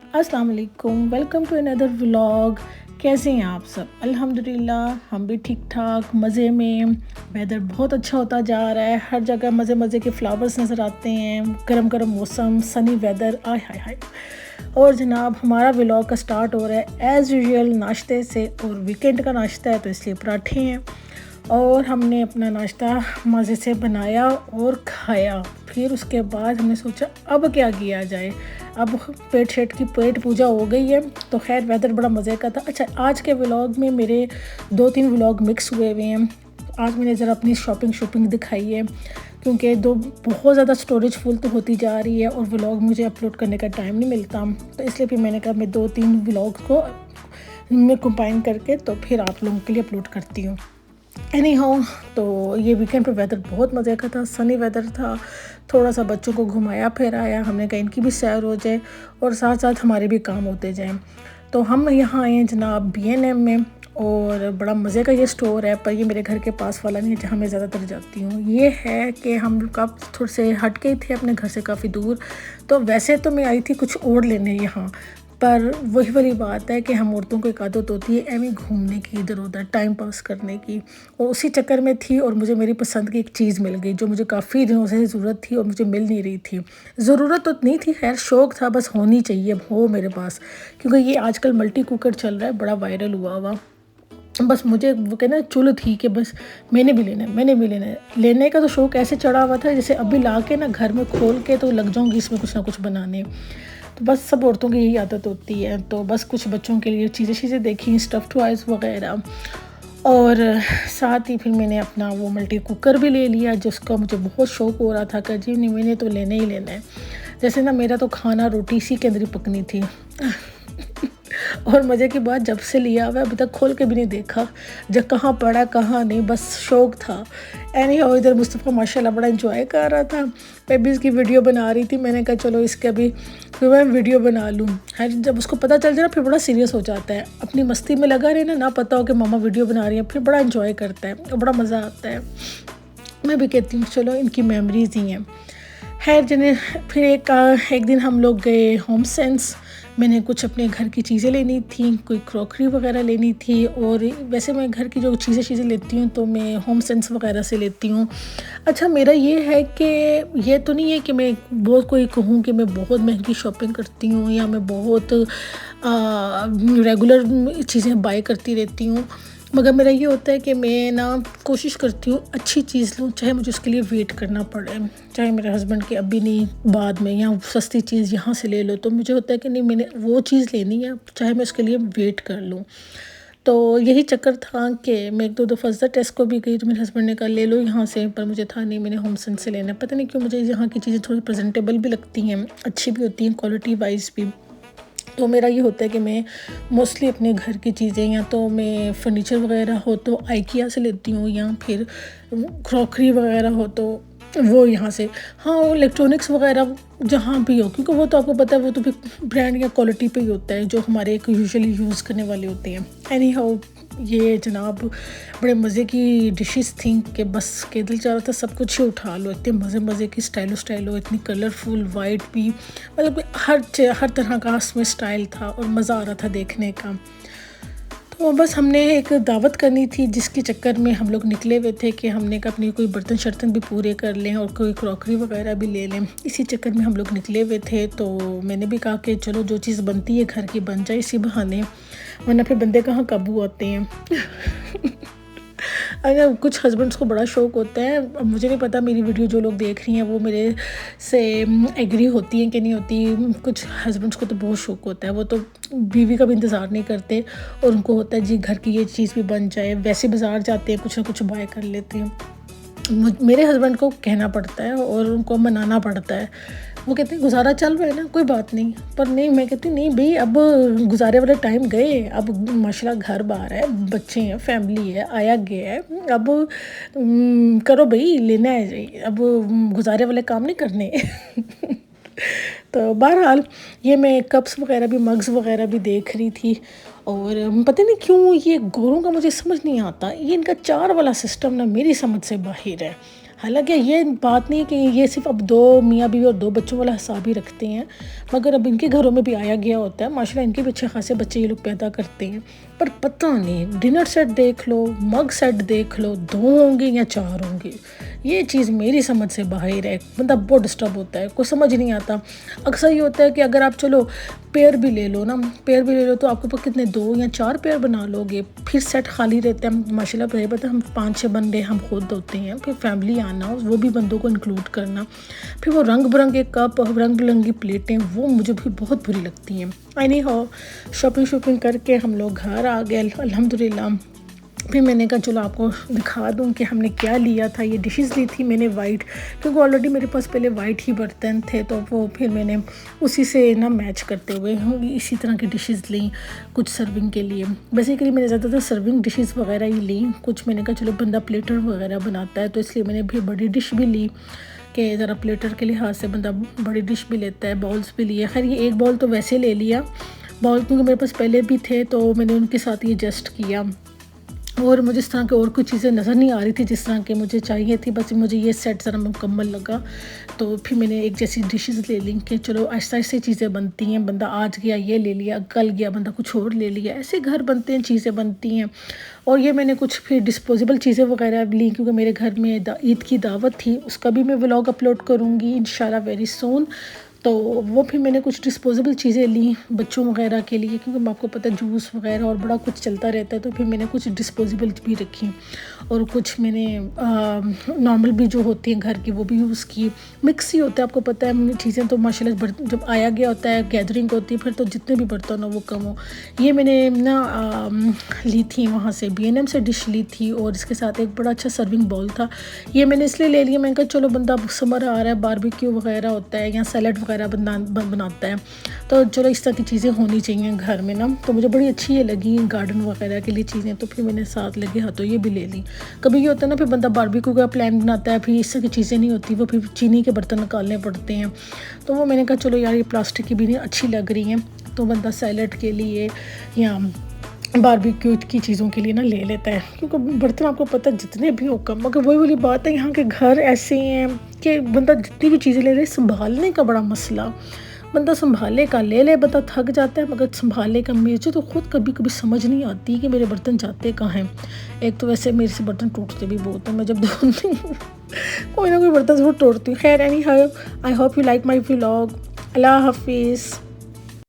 अस्सलाम वालेकुम, welcome to another vlog. कैसे हैं आप सब? अल्हम्दुलिल्लाह हम भी ठीक ठाक मज़े में। वेदर बहुत अच्छा होता जा रहा है, हर जगह मज़े मज़े के फ्लावर्स नज़र आते हैं, गरम गरम मौसम, सनी वेदर, आय हाय हाय। और जनाब हमारा व्लॉग का स्टार्ट हो रहा है एज़ यूजुअल नाश्ते से, और वीकेंड का नाश्ता है तो इसलिए पराठे हैं। और हमने अपना नाश्ता मज़े से बनाया और खाया। फिर उसके बाद हमने सोचा अब क्या किया जाए, अब पेट पूजा हो गई है। तो खैर वेदर बड़ा मज़े का था। अच्छा, आज के व्लॉग में मेरे 2-3 व्लॉग मिक्स हुए हुए हैं। आज मैंने ज़रा अपनी शॉपिंग दिखाई है, क्योंकि बहुत ज़्यादा स्टोरेज फुल तो होती जा रही है और व्लॉग मुझे अपलोड करने का टाइम नहीं मिलता। तो इसलिए फिर मैंने कहा मैं 2-3 व्लॉग को मैं कंबाइन करके तो फिर आप लोगों के लिए अपलोड करती हूँ। एनी हाउ, तो ये वीकेंड पे वेदर बहुत मज़े का था, सनी वेदर था। थोड़ा सा बच्चों को घुमाया फिराया, हमने कहा इनकी भी सैर हो जाए और साथ साथ हमारे भी काम होते जाएं। तो हम यहाँ आए हैं जनाब B&M में, और बड़ा मज़े का ये स्टोर है, पर ये मेरे घर के पास वाला नहीं है जहाँ मैं ज़्यादातर जाती हूँ। ये है कि हम कब थोड़े से हट गए थे अपने घर से काफ़ी दूर। तो वैसे तो मैं आई थी कुछ और लेने यहाँ, पर वही वाली बात है कि हम औरतों को एक आदत होती है एवं घूमने की, इधर उधर टाइम पास करने की, और उसी चक्कर में थी। और मुझे मेरी पसंद की एक चीज़ मिल गई जो मुझे काफ़ी दिनों से ज़रूरत थी और मुझे मिल नहीं रही थी। ज़रूरत तो नहीं थी, खैर शौक़ था, बस होनी चाहिए हो मेरे पास, क्योंकि ये आजकल मल्टी कुकर चल रहा है, बड़ा वायरल हुआ। बस मुझे वो कहना चुल थी कि बस मैंने भी लेना है। लेने का तो शौक़ ऐसे चढ़ा हुआ था जैसे अभी ला के ना घर में खोल के तो लग जाऊँगी इसमें कुछ ना कुछ बनाने। तो बस सब औरतों की यही आदत होती है। तो बस कुछ बच्चों के लिए चीज़ें देखी, स्टफ़ टॉयज़ वगैरह, और साथ ही फिर मैंने अपना वो मल्टी कुकर भी ले लिया जिसका मुझे बहुत शौक़ हो रहा था कि जी नहीं, मैंने तो लेना ही लेना है। जैसे ना मेरा तो खाना रोटी इसी के अंदर ही पकनी थी। और मज़े की बात, जब से लिया हुआ अभी तक खोल के भी नहीं देखा, जब कहाँ पड़ा कहाँ नहीं, बस शौक़ था। एनी हाउ, इधर मुस्तफ़ा माशाल्लाह बड़ा एंजॉय कर रहा था, मैं भी इसकी वीडियो बना रही थी। मैंने कहा चलो इसका भी फिर मैं वीडियो बना लूँ। है जब उसको पता चल जाए ना फिर बड़ा सीरियस हो जाता है, अपनी मस्ती में लगा रहे ना पता हो कि मामा वीडियो बना रही है, फिर बड़ा एंजॉय करता है और बड़ा मज़ा आता है। मैं भी कहती हूँ चलो इनकी मेमोरीज़ ही हैं। खैर जिन्हें फिर एक दिन हम लोग गए होम सेंस। मैंने कुछ अपने घर की चीज़ें लेनी थी, कोई क्रॉकरी वगैरह लेनी थी, और वैसे मैं घर की जो चीज़ें लेती हूँ तो मैं होम सेंस वगैरह से लेती हूँ। अच्छा, मेरा ये है कि ये तो नहीं है कि मैं बहुत कोई कहूँ कि मैं बहुत महंगी शॉपिंग करती हूँ या मैं बहुत रेगुलर चीज़ें बाय करती रहती हूँ, मगर मेरा ये होता है कि मैं ना कोशिश करती हूँ अच्छी चीज़ लूँ, चाहे मुझे उसके लिए वेट करना पड़े, चाहे मेरे हस्बैंड के अभी नहीं बाद में, या सस्ती चीज़ यहाँ से ले लो, तो मुझे होता है कि नहीं मैंने वो चीज़ लेनी है, चाहे मैं उसके लिए वेट कर लूँ। तो यही चक्कर था कि मैं 1-2 दफ़ा टेस्ट को भी गई तो मेरे हस्बैंड ने कहा ले लो यहाँ से, पर मुझे था नहीं, मैंने होम सेंस से लेना है। पता नहीं क्यों मुझे यहाँ की चीज़ें थोड़ी प्रेजेंटेबल भी लगती हैं, अच्छी भी होती हैं क्वालिटी वाइज भी। तो मेरा ये होता है कि मैं मोस्टली अपने घर की चीज़ें या तो मैं फर्नीचर वगैरह हो तो IKEA से लेती हूँ, या फिर क्रॉकरी वगैरह हो तो वो यहाँ से। हाँ, इलेक्ट्रॉनिक्स वगैरह जहाँ भी हो, क्योंकि वो तो आपको पता है वो तो भी ब्रांड या क्वालिटी पे ही होता है जो हमारे एक यूजुअली यूज़ करने वाले होते हैं। एनी हाउ, ये जनाब बड़े मज़े की डिशेस थी कि बस के दिल चाह रहा था सब कुछ ही उठा लो। इतने मज़े की स्टाइलो, इतनी कलरफुल, वाइट भी, मतलब हर तरह का उसमें स्टाइल था और मज़ा आ रहा था देखने का। तो बस हमने एक दावत करनी थी जिसके चक्कर में हम लोग निकले हुए थे कि हमने कहा अपनी कोई बर्तन शर्तन भी पूरे कर लें और कोई क्रॉकरी वगैरह भी ले लें। इसी चक्कर में हम लोग निकले हुए थे। तो मैंने भी कहा कि चलो जो चीज़ बनती है घर की बन जाए इसी बहाने, वरना फिर बंदे कहाँ काबू आते हैं। अगर कुछ हस्बैंड्स को बड़ा शौक़ होता है, अब मुझे नहीं पता मेरी वीडियो जो लोग देख रही हैं वो मेरे से एग्री होती हैं कि नहीं होती। कुछ हस्बैंड्स को तो बहुत शौक़ होता है, वो तो बीवी का भी इंतज़ार नहीं करते और उनको होता है जी घर की ये चीज़ भी बन जाए। वैसे बाज़ार जाते हैं कुछ ना कुछ बाय कर लेते हैं। मेरे हस्बैंड को कहना पड़ता है और उनको मनाना पड़ता है। वो कहते हैं गुजारा चल रहा है ना, कोई बात नहीं, पर नहीं, मैं कहती नहीं भाई, अब गुजारे वाले टाइम गए, अब माशाल्लाह घर बार है, बच्चे हैं, फैमिली है, आया गया है, अब करो भाई, लेना है जी, अब गुजारे वाले काम नहीं करने। तो बहरहाल ये मैं कप्स वगैरह भी, मग्स वगैरह भी देख रही थी, और पता नहीं क्यों ये गोरों का मुझे समझ नहीं आता, ये इनका चार वाला सिस्टम ना मेरी समझ से बाहर है। حالانکہ یہ بات نہیں کہ یہ صرف اب 2 میاں بیوی اور 2 بچوں والا حساب ہی رکھتے ہیں، مگر اب ان کے گھروں میں بھی آیا گیا ہوتا ہے، ماشاءاللہ ان کے بھی اچھے خاصے بچے یہ لوگ پیدا کرتے ہیں۔ پر پتہ نہیں، ڈنر سیٹ دیکھ لو، مگ سیٹ دیکھ لو، 2 ہوں گے یا 4 ہوں گے، یہ چیز میری سمجھ سے باہر ہے، بندہ بہت ڈسٹرب ہوتا ہے، کوئی سمجھ نہیں آتا۔ اکثر یہ ہوتا ہے کہ اگر آپ چلو پیئر بھی لے لو نا، پیئر بھی لے لو تو آپ کے پاس کتنے 2 یا 4 پیئر بنا لو گے، پھر سیٹ خالی رہتا ہے۔ ماشاءاللہ پتہ پتہ ہم 5-6 بندے ہم خود ہوتے ہیں، پھر فیملی آنا، وہ بھی بندوں کو انکلوڈ کرنا، پھر وہ رنگ برنگے کپ، رنگ برنگی پلیٹیں، وہ مجھے بھی بہت بری لگتی ہیں۔ اینی ہاؤ شاپنگ کر کے ہم لوگ گھر آ گئے الحمدللہ۔ پھر میں نے کہا چلو آپ کو دکھا دوں کہ ہم نے کیا لیا تھا۔ یہ ڈشز لی تھی میں نے وائٹ، کیونکہ آلریڈی میرے پاس پہلے وائٹ ہی برتن تھے، تو وہ پھر میں نے اسی سے نا میچ کرتے ہوئے اسی طرح کی ڈشز لیں کچھ سرونگ کے لیے۔ بیسیکلی میں نے زیادہ تر سرونگ ڈشز وغیرہ ہی لیں، کچھ میں نے کہا چلو بندہ پلیٹر وغیرہ بناتا ہے تو اس لیے میں نے بھی بڑی ڈش بھی لی کہ ذرا پلیٹر کے لحاظ سے بندہ بڑی ڈش بھی لیتا ہے، باؤلز بھی لیے۔ خیر یہ ایک باؤل تو ویسے لے لیا، باؤل کیونکہ میرے پاس پہلے بھی تھے تو میں نے ان کے ساتھ یہ ایڈجسٹ کیا، اور مجھے اس طرح کے اور کوئی چیزیں نظر نہیں آ رہی تھی جس طرح کے مجھے چاہیے تھی، بس مجھے یہ سیٹ ذرا مکمل لگا، تو پھر میں نے ایک جیسی ڈشز لے لیں کہ چلو آہستہ آہستہ چیزیں بنتی ہیں، بندہ آج گیا یہ لے لیا، کل گیا بندہ کچھ اور لے لیا، ایسے گھر بنتے ہیں، چیزیں بنتی ہیں۔ اور یہ میں نے کچھ پھر ڈسپوزیبل چیزیں وغیرہ لیں کیونکہ میرے گھر میں عید کی دعوت تھی، اس کا بھی میں ولاگ اپلوڈ کروں گی انشاءاللہ ویری سون، تو وہ پھر میں نے کچھ ڈسپوزیبل چیزیں لیں بچوں وغیرہ کے لیے، کیونکہ آپ کو پتہ جوس وغیرہ اور بڑا کچھ چلتا رہتا ہے، تو پھر میں نے کچھ ڈسپوزیبل بھی رکھی، اور کچھ میں نے نارمل بھی جو ہوتی ہیں گھر کی وہ بھی یوز کی، مکس ہی ہوتا ہے، آپ کو پتہ ہے چیزیں تو ماشاءاللہ جب آیا گیا ہوتا ہے گیدرنگ ہوتی ہے پھر تو جتنے بھی برتن ہو وہ کم ہو۔ یہ میں نے نا لی تھی وہاں سے B&M سے ڈش لی تھی، اور اس کے ساتھ ایک بڑا اچھا سرونگ باؤل تھا، یہ میں نے اس لیے لے لیا، میں نے کہا چلو بندہ سمر آ رہا ہے، باربیکیو وغیرہ ہوتا ہے یا سیلڈ وغیرہ بناتا ہے، تو چلو اس طرح کی چیزیں ہونی چاہیے گھر میں نا، تو مجھے بڑی اچھی یہ لگی گارڈن وغیرہ کے لیے چیزیں، تو پھر میں نے ساتھ لگے ہاتھوں یہ بھی لے لی۔ کبھی یہ ہوتا ہے نا پھر بندہ باربیکیو کا پلان بناتا ہے، پھر اس طرح کی چیزیں نہیں ہوتی، وہ پھر چینی کے برتن نکالنے پڑتے ہیں، تو وہ میں نے کہا چلو یار یہ پلاسٹک کی بھی نہیں اچھی لگ رہی ہیں، تو بندہ سیلڈ کے لیے یا باربیکیو کی چیزوں کے لیے نا لے لیتا ہے، کیونکہ برتن آپ کو پتہ جتنے بھی ہو کم، مگر وہی والی بات ہے یہاں کے گھر ایسے ہیں کہ بندہ جتنی بھی چیزیں لے رہے سنبھالنے کا بڑا مسئلہ، بندہ سنبھالے کا لے لے، بندہ تھک جاتا ہے، مگر سنبھالے کا مجھے تو خود کبھی کبھی سمجھ نہیں آتی کہ میرے برتن جاتے کہاں ہیں۔ ایک تو ویسے میرے سے برتن ٹوٹتے بھی بہت ہیں، میں جب دھوتی ہوں کوئی نہ کوئی برتن ضرور توڑتی ہوں۔ خیر anyhow I hope you like my vlog. اللہ حافظ۔